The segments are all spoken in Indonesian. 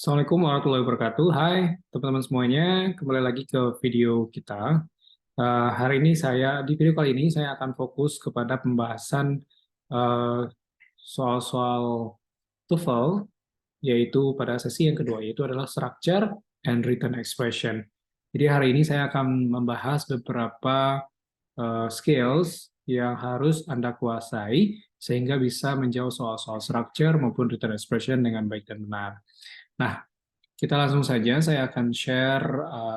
Assalamualaikum warahmatullahi wabarakatuh. Hai teman-teman semuanya, kembali lagi ke video kita. Hari ini di video kali ini saya akan fokus kepada pembahasan eh, soal-soal TOEFL, yaitu pada sesi yang kedua, yaitu adalah structure and written expression. Jadi hari ini saya akan membahas beberapa skills yang harus Anda kuasai sehingga bisa menjawab soal-soal structure maupun written expression dengan baik dan benar. Nah, kita langsung saja, saya akan share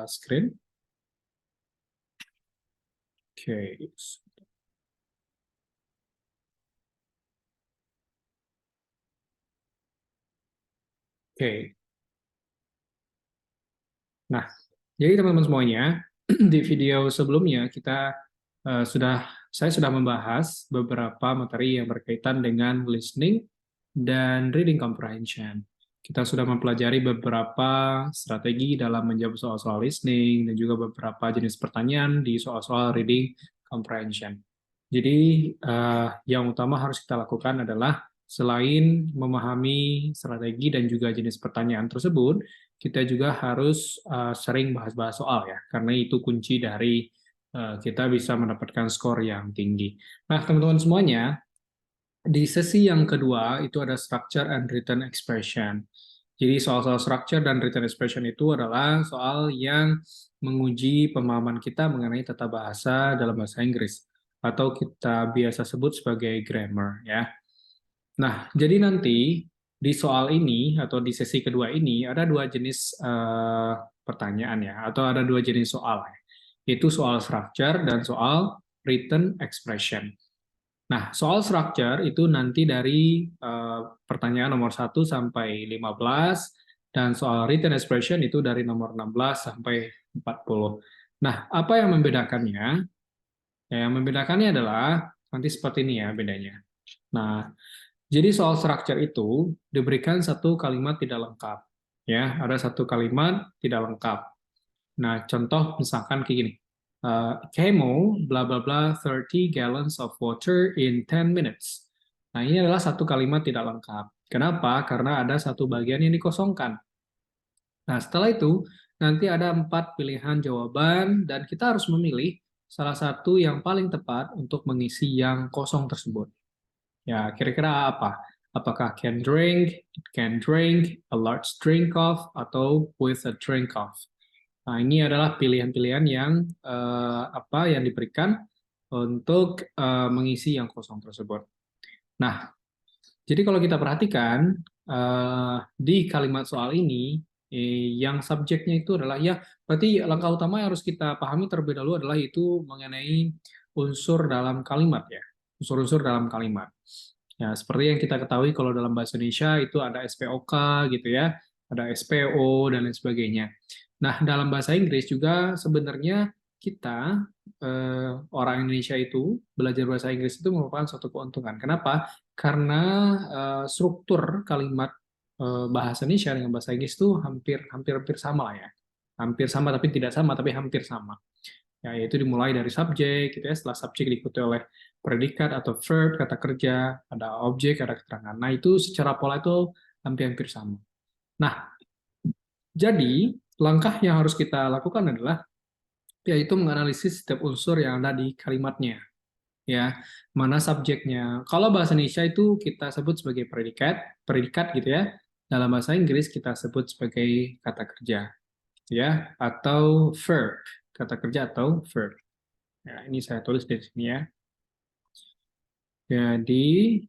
screen. Oke. Oke. Nah, jadi teman-teman semuanya, di video sebelumnya saya sudah membahas beberapa materi yang berkaitan dengan listening dan reading comprehension. Kita sudah mempelajari beberapa strategi dalam menjawab soal-soal listening dan juga beberapa jenis pertanyaan di soal-soal reading comprehension. Jadi yang utama harus kita lakukan adalah selain memahami strategi dan juga jenis pertanyaan tersebut, kita juga harus sering bahas-bahas soal ya, karena itu kunci dari kita bisa mendapatkan skor yang tinggi. Nah, teman-teman semuanya, di sesi yang kedua itu ada structure and written expression. Jadi soal-soal structure dan written expression itu adalah soal yang menguji pemahaman kita mengenai tata bahasa dalam bahasa Inggris atau kita biasa sebut sebagai grammar ya. Nah, jadi nanti di soal ini atau di sesi kedua ini ada dua jenis pertanyaan ya, atau ada dua jenis soal, yaitu soal structure dan soal written expression. Nah, soal structure itu nanti dari pertanyaan nomor 1 sampai 15, dan soal written expression itu dari nomor 16 sampai 40. Nah, apa yang membedakannya? Ya, yang membedakannya adalah nanti seperti ini ya bedanya. Nah, jadi soal structure itu diberikan satu kalimat tidak lengkap. Ya, ada satu kalimat tidak lengkap. Nah, contoh misalkan kayak gini. Camo, bla bla bla, 30 gallons of water in 10 minutes. Nah, ini adalah satu kalimat tidak lengkap. Kenapa? Karena ada satu bagian yang dikosongkan. Nah, setelah itu, nanti ada 4 pilihan jawaban, dan kita harus memilih salah satu yang paling tepat untuk mengisi yang kosong tersebut. Ya, kira-kira apa? Apakah can drink, a large drink of, atau with a drink of? Nah, ini adalah pilihan-pilihan yang diberikan untuk mengisi yang kosong tersebut. Nah, jadi kalau kita perhatikan di kalimat soal ini, yang subjeknya itu adalah ya, berarti langkah utama yang harus kita pahami terlebih dahulu adalah itu mengenai unsur dalam kalimat ya, unsur-unsur dalam kalimat. Ya, seperti yang kita ketahui kalau dalam bahasa Indonesia itu ada SPOK gitu ya, ada SPO dan lain sebagainya. Nah, dalam bahasa Inggris juga sebenarnya kita orang Indonesia itu belajar bahasa Inggris itu merupakan suatu keuntungan. Kenapa? Karena struktur kalimat bahasa Indonesia dengan bahasa Inggris itu hampir hampir hampir sama lah ya. Hampir sama tapi tidak sama, tapi hampir sama. Ya, yaitu dimulai dari subjek gitu ya, setelah subjek diikuti oleh predikat atau verb, kata kerja, ada objek, ada keterangan. Nah, itu secara pola itu hampir-hampir sama. Nah, jadi langkah yang harus kita lakukan adalah yaitu menganalisis setiap unsur yang ada di kalimatnya. Ya, mana subjeknya. Kalau bahasa Indonesia itu kita sebut sebagai predikat gitu ya. Dalam bahasa Inggris kita sebut sebagai kata kerja, ya, atau verb, kata kerja atau verb. Ya, ini saya tulis di sini ya. Jadi,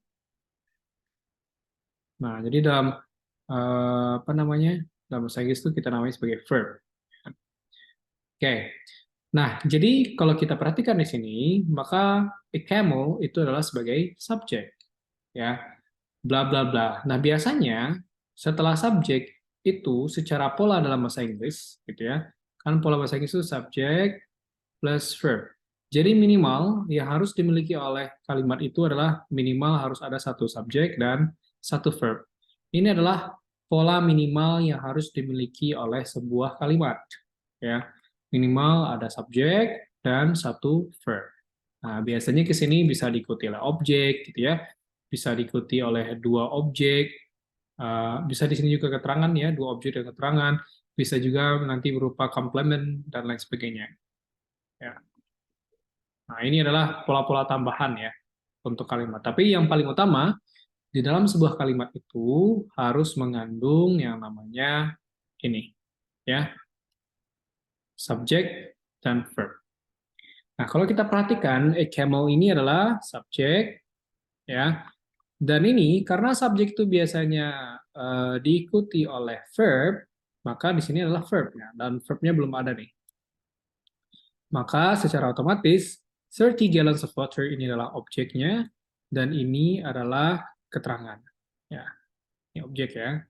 jadi dalam apa namanya, dalam bahasa Inggris itu kita namanya sebagai verb. Oke. Nah, jadi kalau kita perhatikan di sini, maka a camel itu adalah sebagai subjek, ya, bla bla bla. Nah, biasanya setelah subjek itu secara pola dalam bahasa Inggris, gitu ya, kan pola bahasa Inggris itu subjek plus verb. Jadi minimal yang harus dimiliki oleh kalimat itu adalah minimal harus ada satu subjek dan satu verb. Ini adalah pola minimal yang harus dimiliki oleh sebuah kalimat. Ya, minimal ada subjek dan satu verb. Nah, biasanya ke sini bisa diikuti oleh objek, gitu ya. Bisa diikuti oleh dua objek, Bisa di sini juga keterangan ya, dua objek dan keterangan. Bisa juga nanti berupa komplement dan lain sebagainya. Ya. Nah, ini adalah pola-pola tambahan ya untuk kalimat. Tapi yang paling utama, di dalam sebuah kalimat itu harus mengandung yang namanya ini, ya, subjek dan verb. Nah, kalau kita perhatikan, a camel ini adalah subjek, ya. Dan ini karena subjek itu biasanya diikuti oleh verb, maka di sini adalah verb ya, dan verbnya belum ada nih. Maka secara otomatis 30 gallons of water ini adalah objeknya dan ini adalah keterangan. Ya, ini objek ya.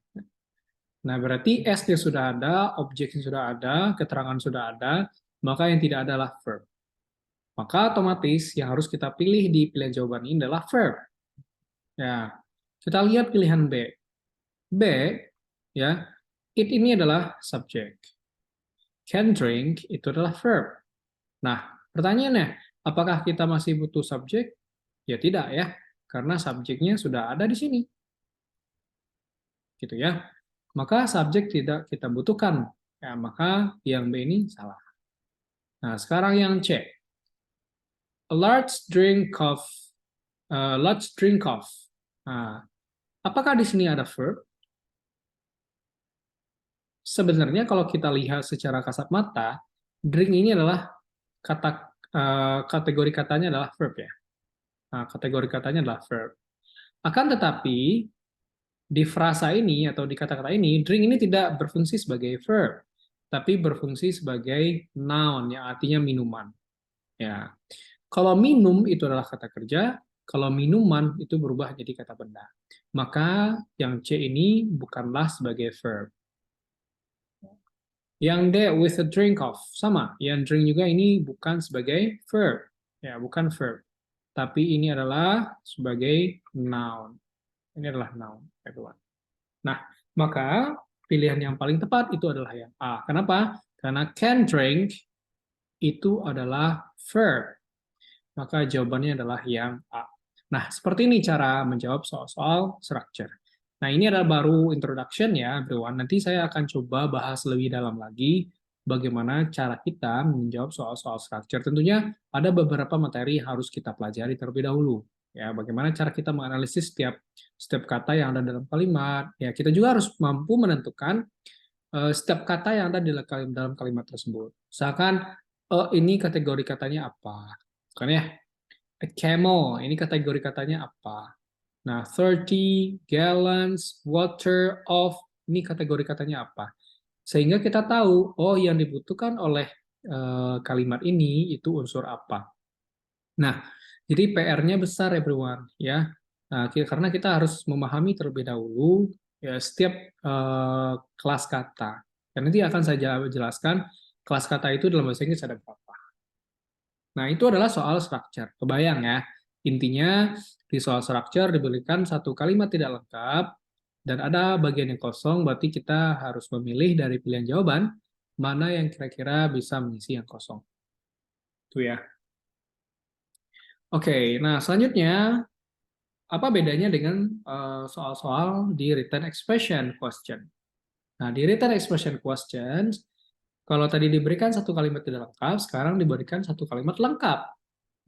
Nah, berarti S-nya sudah ada, objeknya sudah ada, keterangan sudah ada, maka yang tidak adalah verb. Maka otomatis yang harus kita pilih di pilihan jawaban ini adalah verb. Ya, kita lihat pilihan B. B, ya, it ini adalah subjek. Can drink itu adalah verb. Nah, pertanyaannya, apakah kita masih butuh subjek? Ya tidak ya, karena subjeknya sudah ada di sini. Gitu ya. Maka subjek tidak kita butuhkan. Ya, maka yang B ini salah. Nah, sekarang yang C. A large drink of large drink of. Nah, apakah di sini ada verb? Sebenarnya kalau kita lihat secara kasat mata, drink ini adalah kategori katanya adalah verb ya. Nah, kategori katanya adalah verb. Akan tetapi di frasa ini atau di kata-kata ini, drink ini tidak berfungsi sebagai verb, tapi berfungsi sebagai noun yang artinya minuman. Ya, kalau minum itu adalah kata kerja, kalau minuman itu berubah jadi kata benda. Maka yang C ini bukanlah sebagai verb. Yang D, with a drink of, sama. Yang drink juga ini bukan sebagai verb. Ya, bukan verb. Tapi ini adalah sebagai noun. Ini adalah noun, everyone. Nah, maka pilihan yang paling tepat itu adalah yang A. Kenapa? Karena can drink itu adalah verb. Maka jawabannya adalah yang A. Nah, seperti ini cara menjawab soal-soal structure. Nah, ini adalah baru introduction ya, everyone. Nanti saya akan coba bahas lebih dalam lagi bagaimana cara kita menjawab soal-soal structure. Tentunya ada beberapa materi yang harus kita pelajari terlebih dahulu. Ya, bagaimana cara kita menganalisis setiap kata yang ada dalam kalimat. Ya, kita juga harus mampu menentukan setiap kata yang ada di dalam kalimat tersebut. Misalkan, ini kategori katanya apa? Kan ya, a camel, ini kategori katanya apa? Nah, 30 gallons water of, ini kategori katanya apa? Sehingga kita tahu, oh yang dibutuhkan oleh kalimat ini itu unsur apa. Nah, jadi PR-nya besar everyone ya. Nah, karena kita harus memahami terlebih dahulu ya setiap kelas kata. Dan nanti akan saya jelaskan kelas kata itu dalam bahasa Inggris ada berapa. Nah, itu adalah soal structure. Kebayang ya. Intinya di soal structure diberikan satu kalimat tidak lengkap dan ada bagian yang kosong, berarti kita harus memilih dari pilihan jawaban mana yang kira-kira bisa mengisi yang kosong. Itu ya. Oke, nah selanjutnya apa bedanya dengan soal-soal di written expression question? Nah, di written expression questions, kalau tadi diberikan satu kalimat tidak lengkap, sekarang diberikan satu kalimat lengkap.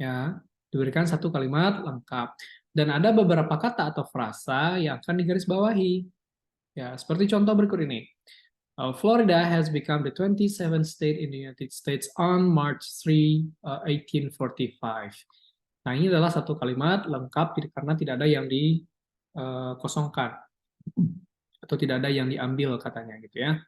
Ya, diberikan satu kalimat lengkap. Dan ada beberapa kata atau frasa yang akan digarisbawahi. Ya, seperti contoh berikut ini. Florida has become the 27th state in the United States on March 3, 1845. Nah, ini adalah satu kalimat lengkap karena tidak ada yang dikosongkan atau tidak ada yang diambil katanya gitu ya.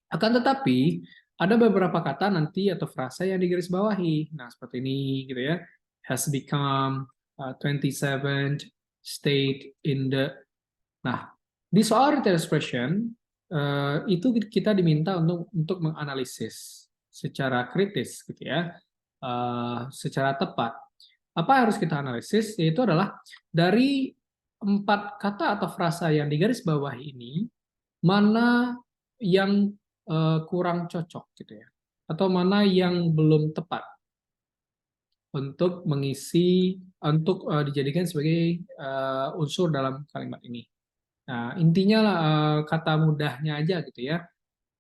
Akan tetapi ada beberapa kata nanti atau frasa yang digarisbawahi. Nah, seperti ini gitu ya. Has become 27th state in the. Nah, di soal written expression itu kita diminta untuk menganalisis secara kritis gitu ya. Secara tepat. Apa yang harus kita analisis? Yaitu adalah dari 4 kata atau frasa yang digarisbawahi ini, mana yang kurang cocok gitu ya, atau mana yang belum tepat untuk dijadikan sebagai unsur dalam kalimat ini. Nah, intinya lah, kata mudahnya aja gitu ya.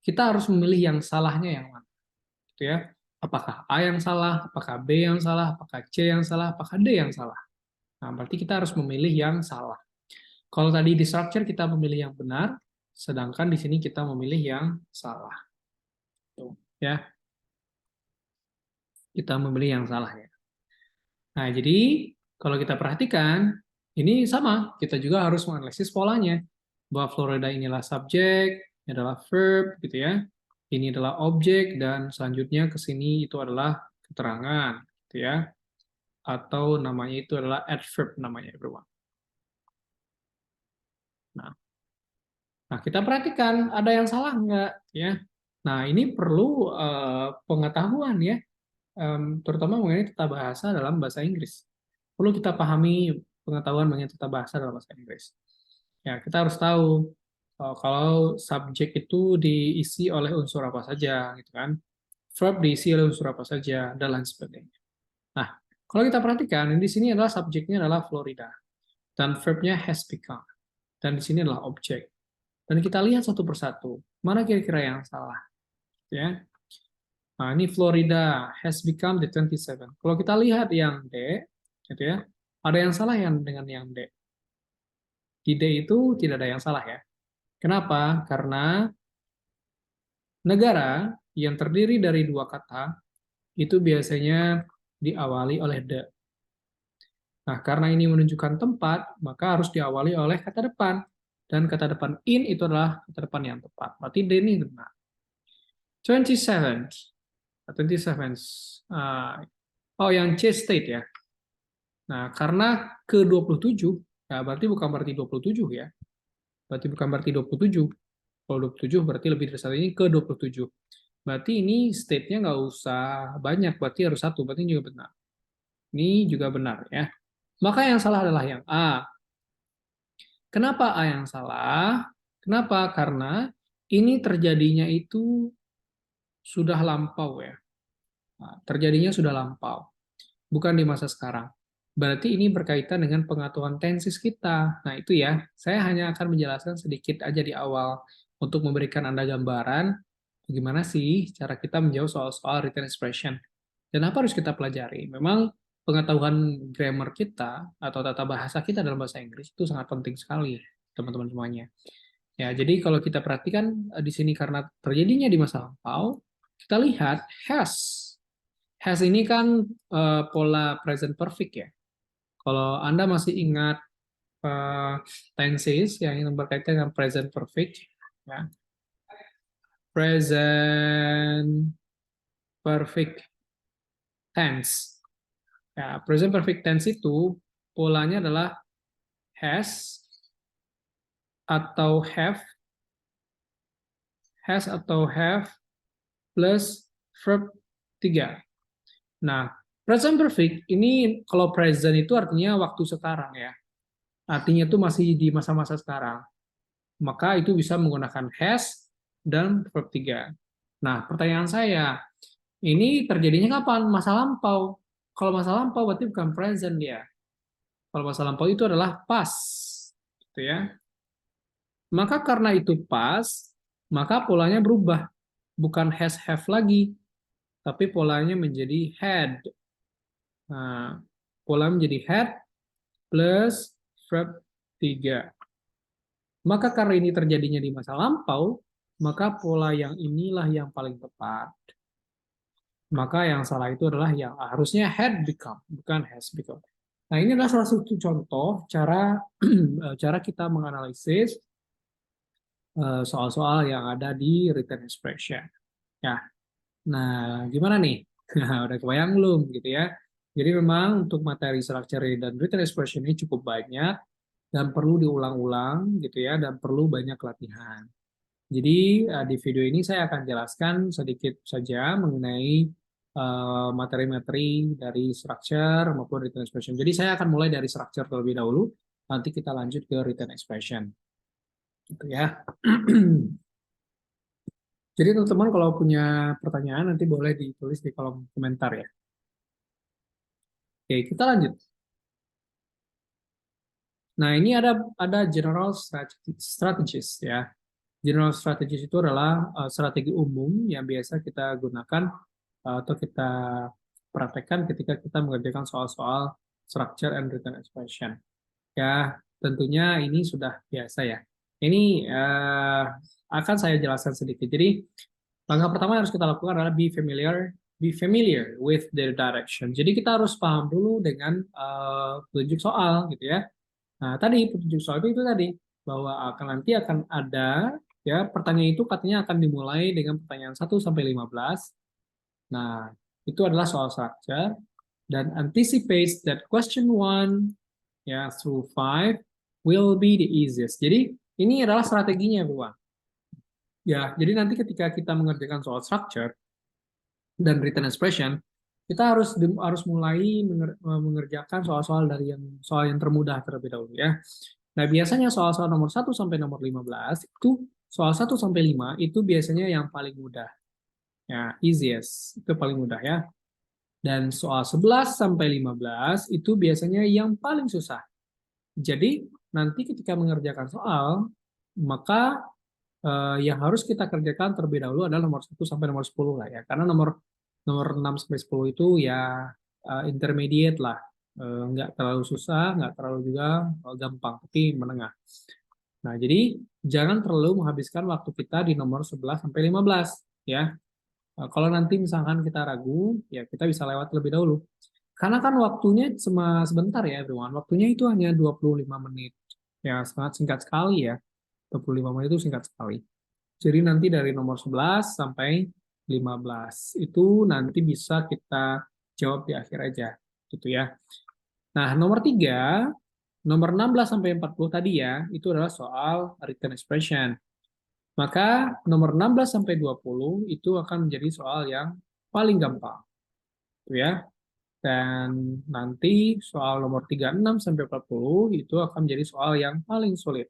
Kita harus memilih yang salahnya yang mana, gitu ya. Apakah A yang salah, apakah B yang salah, apakah C yang salah, apakah D yang salah. Nah, berarti kita harus memilih yang salah. Kalau tadi di structure kita memilih yang benar, sedangkan di sini kita memilih yang salah. Tuh, ya, kita memilih yang salah ya. Nah, jadi kalau kita perhatikan, ini sama, kita juga harus menganalisis polanya. Bahwa Florida inilah subjek, ini adalah verb, gitu ya. Ini adalah objek, dan selanjutnya ke sini itu adalah keterangan, gitu ya. Atau namanya itu adalah adverb namanya, everyone. Nah, kita perhatikan, ada yang salah nggak? Ya. Nah, ini perlu pengetahuan ya, terutama mengenai tata bahasa dalam bahasa Inggris. Perlu kita pahami pengetahuan mengenai tata bahasa dalam bahasa Inggris. Ya, kita harus tahu kalau subjek itu diisi oleh unsur apa saja, gitu kan. Verb diisi oleh unsur apa saja, dan lain sebagainya. Nah, kalau kita perhatikan, di sini adalah subjeknya adalah Florida, dan verbnya has become, dan di sini adalah objek. Dan kita lihat satu persatu, mana kira-kira yang salah, ya. Nah, ini Florida has become the 27. Kalau kita lihat yang D, gitu ya, ada yang salah yang dengan yang D. Di D itu tidak ada yang salah ya. Kenapa? Karena negara yang terdiri dari dua kata itu biasanya diawali oleh the. Nah, karena ini menunjukkan tempat, maka harus diawali oleh kata depan. Dan kata depan in itu adalah kata depan yang tepat. Berarti D ini benar. 27. 27. Oh, yang C state ya. Nah, karena ke-27, ya berarti 27 ya. Berarti bukan berarti 27. Kalau 27 berarti lebih dari satu, ini ke-27. Berarti ini state-nya nggak usah banyak, berarti harus satu, berarti ini juga benar. Ini juga benar ya. Maka yang salah adalah yang A. Kenapa A yang salah? Kenapa? Karena ini terjadinya itu sudah lampau ya. Nah, terjadinya sudah lampau, bukan di masa sekarang. Berarti ini berkaitan dengan pengetahuan tenses kita. Nah, itu ya. Saya hanya akan menjelaskan sedikit aja di awal untuk memberikan Anda gambaran bagaimana sih cara kita menjawab soal-soal written expression. Dan apa harus kita pelajari? Memang pengetahuan grammar kita atau tata bahasa kita dalam bahasa Inggris itu sangat penting sekali, teman-teman semuanya. Ya, jadi kalau kita perhatikan di sini karena terjadinya di masa lampau, kita lihat has. Has ini kan pola present perfect ya. Kalau Anda masih ingat tenses yang berkaitan dengan present perfect, ya. Present perfect tense. Ya, present perfect tense itu polanya adalah has atau have plus verb 3. Nah, present perfect ini kalau present itu artinya waktu sekarang ya. Artinya itu masih di masa-masa sekarang. Maka itu bisa menggunakan has dan verb 3. Nah, pertanyaan saya, ini terjadinya kapan? Masa lampau. Kalau masa lampau berarti bukan present dia. Kalau masa lampau itu adalah past. Gitu ya. Maka karena itu past, maka polanya berubah. Bukan has have lagi, tapi polanya menjadi had. Nah, pola menjadi had plus verb 3. Maka karena ini terjadinya di masa lampau, maka pola yang inilah yang paling tepat. Maka yang salah itu adalah yang harusnya had become, bukan has become. Nah, ini adalah salah satu contoh cara cara kita menganalisis soal-soal yang ada di written expression. Ya, nah gimana nih? Udah kebayang belum gitu ya? Jadi memang untuk materi structure dan written expression ini cukup banyak dan perlu diulang-ulang gitu ya, dan perlu banyak latihan. Jadi di video ini saya akan jelaskan sedikit saja mengenai materi-materi dari structure maupun written expression. Jadi saya akan mulai dari structure terlebih dahulu, nanti kita lanjut ke written expression. Gitu ya. Jadi teman-teman kalau punya pertanyaan nanti boleh ditulis di kolom komentar ya. Oke, kita lanjut. Nah, ini ada general strategies ya. General strategies itu adalah strategi umum yang biasa kita gunakan atau kita praktekkan ketika kita mengerjakan soal-soal structure and written expression. Ya, tentunya ini sudah biasa ya. Ini akan saya jelaskan sedikit. Jadi, langkah pertama yang harus kita lakukan adalah be familiar with the direction. Jadi kita harus paham dulu dengan petunjuk soal gitu ya. Nah, tadi petunjuk soal itu tadi bahwa nanti akan ada ya pertanyaan itu katanya akan dimulai dengan pertanyaan 1 sampai 15. Nah, itu adalah soal structure dan anticipates that question 1 ya through 5 will be the easiest. Jadi ini adalah strateginya, Bu. Ya, jadi nanti ketika kita mengerjakan soal structure dan written expression, kita harus mulai mengerjakan soal-soal dari soal yang termudah terlebih dahulu ya. Nah, biasanya soal-soal nomor 1 sampai nomor 15 itu soal 1 sampai 5 itu biasanya yang paling mudah. Ya, easiest, itu paling mudah ya. Dan soal 11 sampai 15 itu biasanya yang paling susah. Jadi, nanti ketika mengerjakan soal, maka yang harus kita kerjakan terlebih dahulu adalah nomor 1 sampai nomor 10 lah ya. Karena nomor nomor 6 sampai 10 itu ya intermediate lah. Nggak terlalu susah, nggak terlalu juga gampang, tapi menengah. Nah, jadi jangan terlalu menghabiskan waktu kita di nomor 11 sampai 15 ya. Kalau nanti misalkan kita ragu, ya kita bisa lewat lebih dahulu. Karena kan waktunya cuma sebentar ya, everyone. Waktunya itu hanya 25 menit. Ya, sangat singkat sekali ya. 25 menit itu singkat sekali. Jadi nanti dari nomor 11 sampai 15 itu nanti bisa kita jawab di akhir aja gitu ya. Nah, nomor 3, nomor 16 sampai 40 tadi ya, itu adalah soal written expression. Maka nomor 16 sampai 20 itu akan menjadi soal yang paling gampang. Gitu ya. Dan nanti soal nomor 36 sampai 40 itu akan menjadi soal yang paling sulit.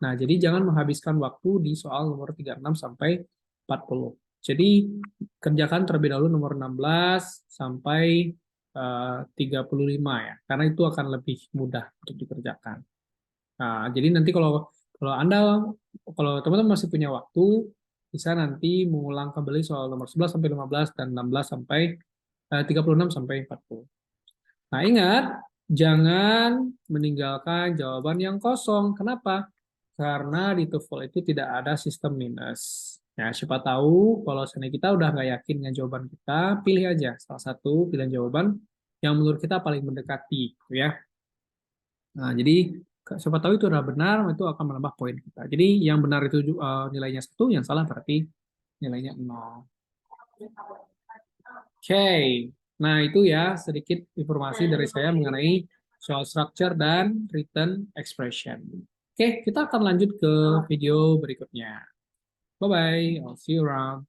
Nah, jadi jangan menghabiskan waktu di soal nomor 36 sampai 40. Jadi kerjakan terlebih dahulu nomor 16 sampai 35 ya, karena itu akan lebih mudah untuk dikerjakan. Nah, jadi nanti kalau teman-teman masih punya waktu, bisa nanti mengulang kembali soal nomor 11 sampai 15 dan 16 sampai 36 sampai 40. Nah, ingat jangan meninggalkan jawaban yang kosong. Kenapa? Karena di TOEFL itu tidak ada sistem minus. Ya, siapa tahu kalau seandainya kita udah nggak yakin dengan jawaban kita, pilih aja salah satu pilihan jawaban yang menurut kita paling mendekati, gitu ya. Nah, jadi siapa tahu itu udah benar, itu akan menambah poin kita. Jadi yang benar itu nilainya 1, yang salah berarti nilainya 0. Oke, nah itu ya sedikit informasi dari saya mengenai soal structure dan written expression. Oke, kita akan lanjut ke video berikutnya. Bye-bye, I'll see you around.